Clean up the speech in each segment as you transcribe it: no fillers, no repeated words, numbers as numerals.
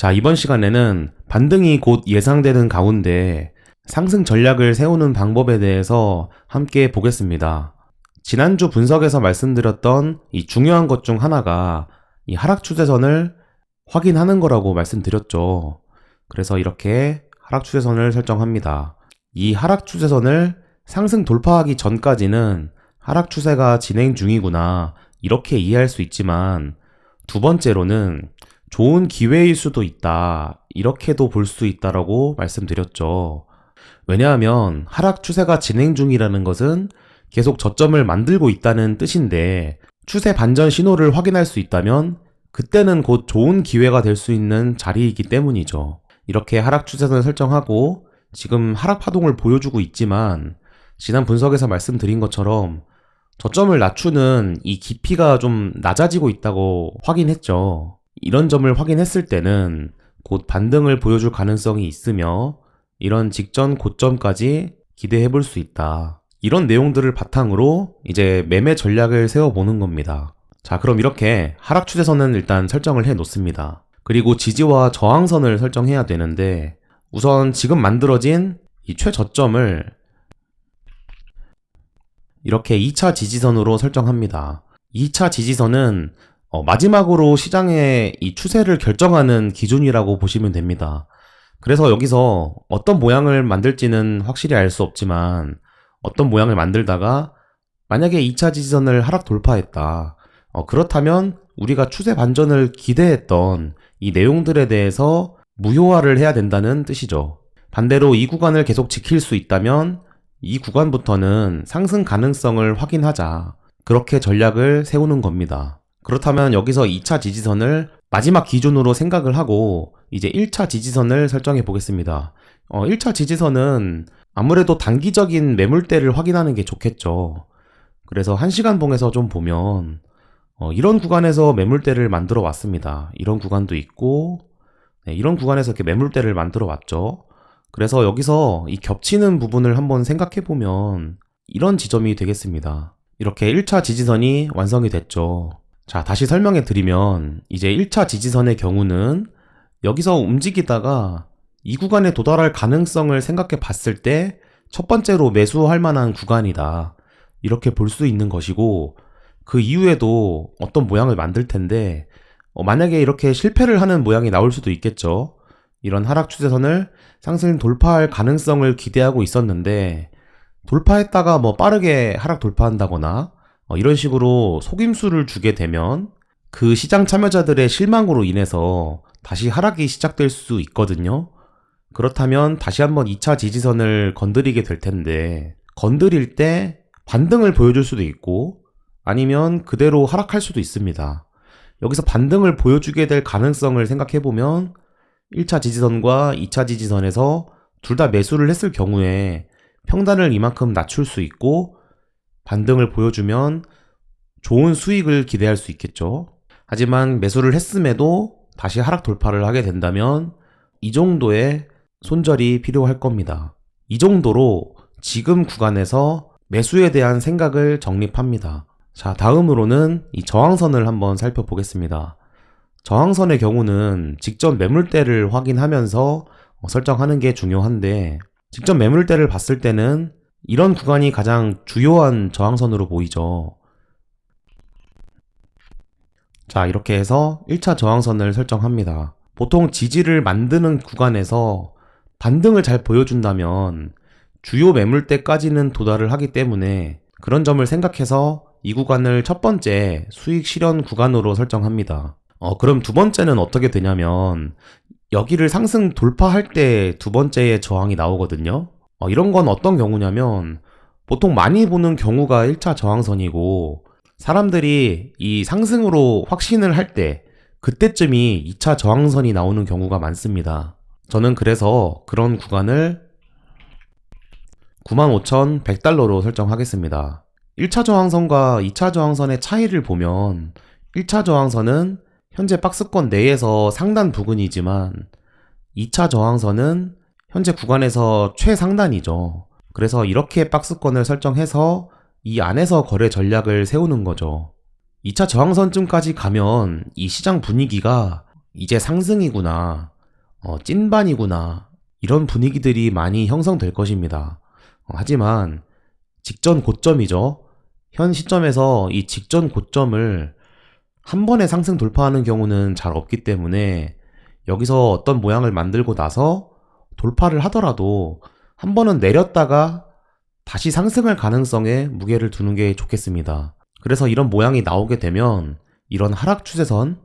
자, 이번 시간에는 반등이 곧 예상되는 가운데 상승 전략을 세우는 방법에 대해서 함께 보겠습니다. 지난주 분석에서 말씀드렸던 이 중요한 것 중 하나가 이 하락 추세선을 확인하는 거라고 말씀드렸죠. 그래서 이렇게 하락 추세선을 설정합니다. 이 하락 추세선을 상승 돌파하기 전까지는 하락 추세가 진행 중이구나 이렇게 이해할 수 있지만, 두 번째로는 좋은 기회일 수도 있다 이렇게도 볼 수 있다라고 말씀드렸죠. 왜냐하면 하락 추세가 진행 중이라는 것은 계속 저점을 만들고 있다는 뜻인데, 추세 반전 신호를 확인할 수 있다면 그때는 곧 좋은 기회가 될 수 있는 자리이기 때문이죠. 이렇게 하락 추세선을 설정하고 지금 하락 파동을 보여주고 있지만, 지난 분석에서 말씀드린 것처럼 저점을 낮추는 이 깊이가 좀 낮아지고 있다고 확인했죠. 이런 점을 확인했을 때는 곧 반등을 보여줄 가능성이 있으며 이런 직전 고점까지 기대해 볼 수 있다. 이런 내용들을 바탕으로 이제 매매 전략을 세워보는 겁니다. 자, 그럼 이렇게 하락 추세선은 일단 설정을 해 놓습니다. 그리고 지지와 저항선을 설정해야 되는데, 우선 지금 만들어진 이 최저점을 이렇게 2차 지지선으로 설정합니다. 2차 지지선은 마지막으로 시장의 이 추세를 결정하는 기준이라고 보시면 됩니다. 그래서 여기서 어떤 모양을 만들지는 확실히 알 수 없지만, 어떤 모양을 만들다가 만약에 2차 지지선을 하락 돌파했다. 그렇다면 우리가 추세 반전을 기대했던 이 내용들에 대해서 무효화를 해야 된다는 뜻이죠. 반대로 이 구간을 계속 지킬 수 있다면 이 구간부터는 상승 가능성을 확인하자. 그렇게 전략을 세우는 겁니다. 그렇다면 여기서 2차 지지선을 마지막 기준으로 생각을 하고 이제 1차 지지선을 설정해 보겠습니다. 1차 지지선은 아무래도 단기적인 매물대를 확인하는 게 좋겠죠. 그래서 1시간 봉에서 좀 보면 이런 구간에서 매물대를 만들어 왔습니다. 이런 구간도 있고, 이런 구간에서 이렇게 매물대를 만들어 왔죠. 그래서 여기서 이 겹치는 부분을 한번 생각해 보면 이런 지점이 되겠습니다. 이렇게 1차 지지선이 완성이 됐죠. 자, 다시 설명해 드리면 이제 1차 지지선의 경우는 여기서 움직이다가 이 구간에 도달할 가능성을 생각해 봤을 때 첫 번째로 매수할 만한 구간이다. 이렇게 볼 수 있는 것이고, 그 이후에도 어떤 모양을 만들 텐데, 만약에 이렇게 실패를 하는 모양이 나올 수도 있겠죠. 이런 하락 추세선을 상승 돌파할 가능성을 기대하고 있었는데, 돌파했다가 뭐 빠르게 하락 돌파한다거나 이런 식으로 속임수를 주게 되면 그 시장 참여자들의 실망으로 인해서 다시 하락이 시작될 수 있거든요. 그렇다면 다시 한번 2차 지지선을 건드리게 될 텐데, 건드릴 때 반등을 보여줄 수도 있고 아니면 그대로 하락할 수도 있습니다. 여기서 반등을 보여주게 될 가능성을 생각해보면 1차 지지선과 2차 지지선에서 둘 다 매수를 했을 경우에 평단을 이만큼 낮출 수 있고 반등을 보여주면 좋은 수익을 기대할 수 있겠죠. 하지만 매수를 했음에도 다시 하락 돌파를 하게 된다면 이 정도의 손절이 필요할 겁니다. 이 정도로 지금 구간에서 매수에 대한 생각을 정립합니다. 자, 다음으로는 이 저항선을 한번 살펴보겠습니다. 저항선의 경우는 직전 매물대를 확인하면서 설정하는 게 중요한데, 직전 매물대를 봤을 때는 이런 구간이 가장 주요한 저항선으로 보이죠. 자, 이렇게 해서 1차 저항선을 설정합니다. 보통 지지를 만드는 구간에서 반등을 잘 보여준다면 주요 매물대까지는 도달을 하기 때문에 그런 점을 생각해서 이 구간을 첫 번째 수익 실현 구간으로 설정합니다. 그럼 두 번째는 어떻게 되냐면, 여기를 상승 돌파할 때 두 번째의 저항이 나오거든요. 이런 건 어떤 경우냐면, 보통 많이 보는 경우가 1차 저항선이고, 사람들이 이 상승으로 확신을 할 때 그때쯤이 2차 저항선이 나오는 경우가 많습니다. 저는 그래서 그런 구간을 95,100달러로 설정하겠습니다. 1차 저항선과 2차 저항선의 차이를 보면, 1차 저항선은 현재 박스권 내에서 상단 부근이지만 2차 저항선은 현재 구간에서 최상단이죠. 그래서 이렇게 박스권을 설정해서 이 안에서 거래 전략을 세우는 거죠. 2차 저항선쯤까지 가면 이 시장 분위기가 이제 상승이구나, 찐반이구나, 이런 분위기들이 많이 형성될 것입니다. 하지만 직전 고점이죠. 현 시점에서 이 직전 고점을 한 번에 상승 돌파하는 경우는 잘 없기 때문에 여기서 어떤 모양을 만들고 나서 돌파를 하더라도 한 번은 내렸다가 다시 상승할 가능성에 무게를 두는 게 좋겠습니다. 그래서 이런 모양이 나오게 되면 이런 하락 추세선,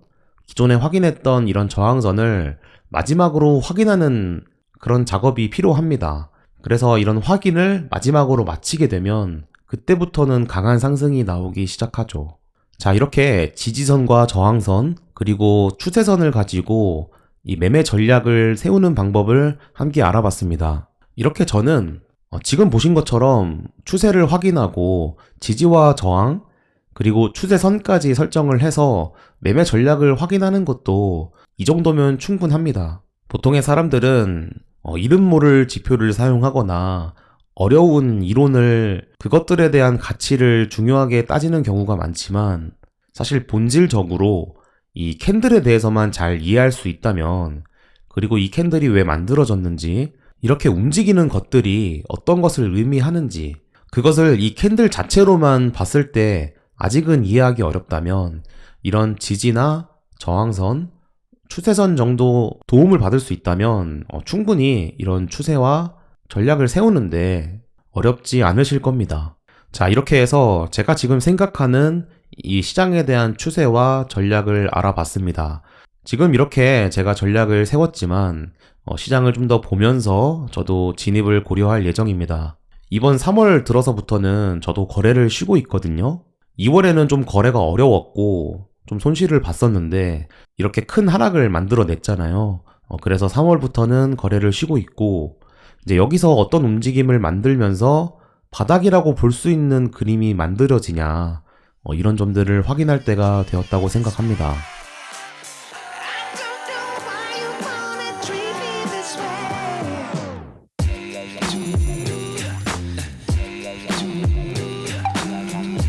기존에 확인했던 이런 저항선을 마지막으로 확인하는 그런 작업이 필요합니다. 그래서 이런 확인을 마지막으로 마치게 되면 그때부터는 강한 상승이 나오기 시작하죠. 자, 이렇게 지지선과 저항선, 그리고 추세선을 가지고 이 매매 전략을 세우는 방법을 함께 알아봤습니다. 이렇게 저는 지금 보신 것처럼 추세를 확인하고 지지와 저항, 그리고 추세선까지 설정을 해서 매매 전략을 확인하는 것도 이 정도면 충분합니다. 보통의 사람들은 이름 모를 지표를 사용하거나 어려운 이론을 그것들에 대한 가치를 중요하게 따지는 경우가 많지만 사실 본질적으로 이 캔들에 대해서만 잘 이해할 수 있다면, 그리고 이 캔들이 왜 만들어졌는지, 이렇게 움직이는 것들이 어떤 것을 의미하는지, 그것을 이 캔들 자체로만 봤을 때 아직은 이해하기 어렵다면 이런 지지나 저항선, 추세선 정도 도움을 받을 수 있다면 충분히 이런 추세와 전략을 세우는데 어렵지 않으실 겁니다. 자, 이렇게 해서 제가 지금 생각하는 이 시장에 대한 추세와 전략을 알아봤습니다. 지금 이렇게 제가 전략을 세웠지만 시장을 좀 더 보면서 저도 진입을 고려할 예정입니다. 이번 3월 들어서부터는 저도 거래를 쉬고 있거든요. 2월에는 좀 거래가 어려웠고 좀 손실을 봤었는데 이렇게 큰 하락을 만들어냈잖아요. 그래서 3월부터는 거래를 쉬고 있고, 이제 여기서 어떤 움직임을 만들면서 바닥이라고 볼 수 있는 그림이 만들어지냐, 이런 점들을 확인할 때가 되었다고 생각합니다.